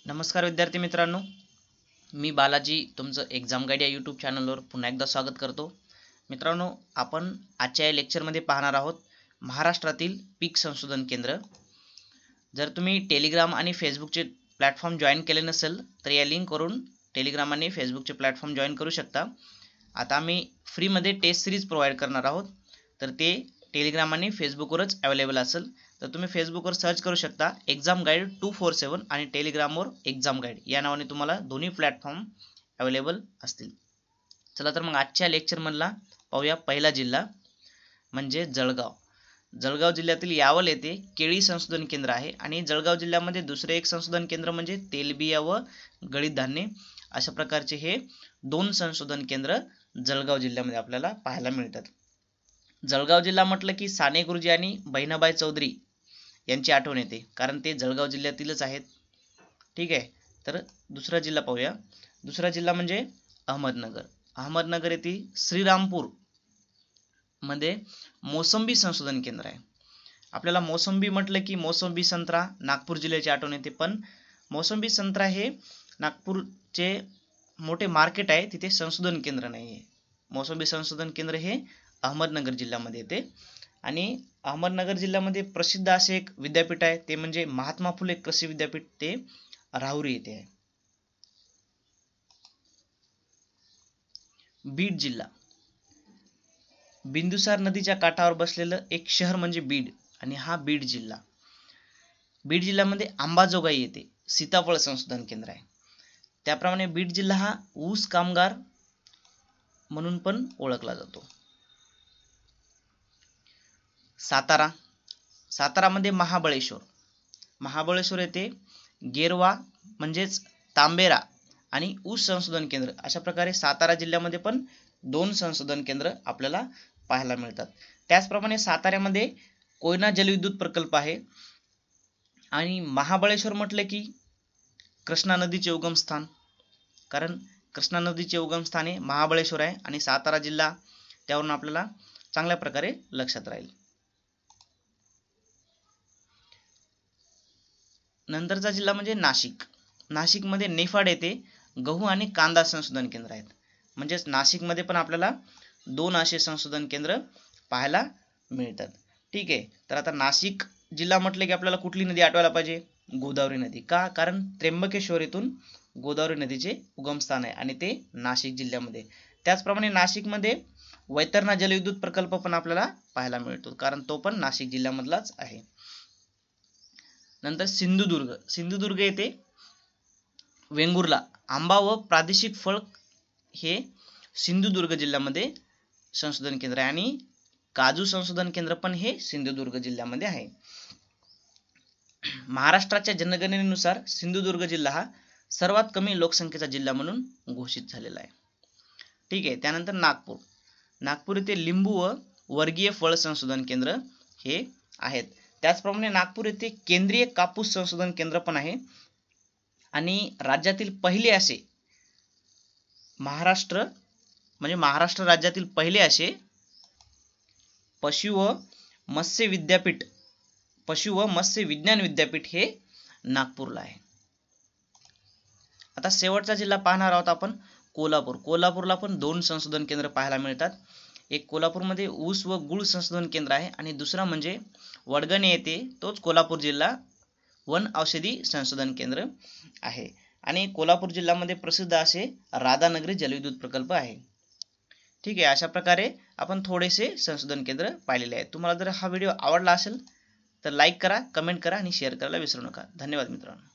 नमस्कार विद्यार्थी मित्रांनो, मी बालाजी तुमचं एक्झाम गाईड या यूट्यूब चॅनलवर पुन्हा एकदा स्वागत करतो. मित्रांनो, आपण आजच्या या लेक्चरमध्ये पाहणार आहोत महाराष्ट्रातील पीक संशोधन केंद्र. जर तुम्ही टेलिग्राम आणि फेसबुकचे प्लॅटफॉर्म जॉईन केले नसेल तर या लिंकवरून टेलिग्राम आणि फेसबुकचे प्लॅटफॉर्म जॉईन करू शकता. आता आम्ही फ्रीमध्ये टेस्ट सिरीज प्रोव्हाइड करणार आहोत, तर ते टेलिग्राम आणि फेसबुकवरच अवेलेबल असेल. तर तुम्ही फेसबुकवर सर्च करू शकता एक्झाम गाईड 247 आणि टेलिग्रामवर एक्झाम गाईड या नावाने तुम्हाला दोन्ही प्लॅटफॉर्म अवेलेबल असतील. चला तर मग आजच्या लेक्चरमधला पाहूया. पहिला जिल्हा म्हणजे जळगाव. जळगाव जिल्ह्यातील यावल येथे केळी संशोधन केंद्र आहे आणि जळगाव जिल्ह्यामध्ये दुसरे एक संशोधन केंद्र म्हणजे तेलबिया व गळीत धान्य. अशा प्रकारचे हे दोन संशोधन केंद्र जळगाव जिल्ह्यामध्ये आपल्याला पाहायला मिळतात. जळगाव जिल्हा म्हटलं की साने गुरुजी आणि बहिणाबाई चौधरी यांची आठवण येते, कारण ते जळगाव जिल्ह्यातीलच आहेत. ठीक आहे, तर दुसरा जिल्हा पाहूया. दुसरा जिल्हा म्हणजे अहमदनगर. अहमदनगर येथील श्रीरामपूर मध्ये मोसंबी संशोधन केंद्र आहे. आपल्याला मोसंबी म्हटलं की मोसंबी संत्रा नागपूर जिल्ह्याची आठवण येते, पण मोसंबी संत्रा हे नागपूरचे मोठे मार्केट आहे, तिथे संशोधन केंद्र नाही आहे. मोसंबी संशोधन केंद्र हे अहमदनगर जिल्ह्यामध्ये येते. आणि अहमदनगर जिल्ह्यामध्ये प्रसिद्ध असे एक विद्यापीठ आहे, ते म्हणजे महात्मा फुले कृषी विद्यापीठ, ते राहुरी येथे आहे. बीड जिल्हा. बिंदुसार नदीच्या काठावर बसलेलं एक शहर म्हणजे बीड, आणि हा बीड जिल्हा. बीड जिल्ह्यामध्ये अंबाजोगाई येथे सीताफळ संशोधन केंद्र आहे. त्याप्रमाणे बीड जिल्हा हा ऊस कामगार म्हणून पण ओळखला जातो. सातारा. सातारामध्ये महाबळेश्वर. महाबळेश्वर येथे गेरवा म्हणजेच तांबेरा आणि ऊस संशोधन केंद्र, अशा प्रकारे सातारा जिल्ह्यामध्ये पण दोन संशोधन केंद्र आपल्याला पाहायला मिळतात. त्याचप्रमाणे साताऱ्यामध्ये कोयना जलविद्युत प्रकल्प आहे. आणि महाबळेश्वर म्हटले की कृष्णा नदीचे उगमस्थान, कारण कृष्णा नदीचे उगमस्थान हे महाबळेश्वर आहे आणि सातारा जिल्हा त्यावरून आपल्याला चांगल्या प्रकारे लक्षात राहील. नंतरचा जिल्हा म्हणजे नाशिक. नाशिकमध्ये निफाड येथे गहू आणि कांदा संशोधन केंद्र आहेत. म्हणजेच नाशिकमध्ये पण आपल्याला दोन असे संशोधन केंद्र पाहायला मिळतात. ठीक आहे, तर आता नाशिक जिल्हा म्हटले की आपल्याला कुठली नदी आठवायला पाहिजे? गोदावरी नदी. का? कारण त्र्यंबकेश्वर येथून गोदावरी नदीचे उगमस्थान आहे आणि ते नाशिक जिल्ह्यामध्ये. त्याचप्रमाणे नाशिकमध्ये वैतरणा जलविद्युत प्रकल्प पण आपल्याला पाहायला मिळतो, कारण तो पण नाशिक जिल्ह्यामधलाच आहे. नंतर सिंधुदुर्ग. सिंधुदुर्ग येथे वेंगुर्ला आंबा व प्रादेशिक फळ हे सिंधुदुर्ग जिल्ह्यामध्ये संशोधन केंद्र आहे आणि काजू संशोधन केंद्र पण हे सिंधुदुर्ग जिल्ह्यामध्ये आहे. महाराष्ट्राच्या जनगणनेनुसार सिंधुदुर्ग जिल्हा हा सर्वात कमी लोकसंख्येचा जिल्हा म्हणून घोषित झालेला आहे. ठीक आहे, त्यानंतर नागपूर. नागपूर येथे लिंबू व वर्गीय फळ संशोधन केंद्र हे आहेत. त्याचप्रमाणे नागपूर येथे केंद्रीय कापूस संशोधन केंद्र पण आहे. आणि राज्यातील पहिले असे महाराष्ट्र राज्यातील पहिले असे पशु व मत्स्य विज्ञान विद्यापीठ हे नागपूरला आहे. आता शेवटचा जिल्हा पाहणार आहोत आपण कोल्हापूर. कोल्हापूरला पण दोन संशोधन केंद्र पाहायला मिळतात. एक कोल्हापूरमध्ये ऊस व गुळ संशोधन केंद्र आहे आणि दुसरा म्हणजे वडगणे येथे तोच कोल्हापूर जिल्हा वन औषधी संशोधन केंद्र आहे. आणि कोल्हापूर जिल्ह्यामध्ये प्रसिद्ध असे राधानगरी जलविद्युत प्रकल्प आहे. ठीक आहे, अशा प्रकारे आपण थोडेसे संशोधन केंद्र पाहिलेले आहेत. तुम्हाला जर हा व्हिडिओ आवडला असेल तर लाईक करा, कमेंट करा आणि शेअर करायला विसरू नका. धन्यवाद मित्रांनो.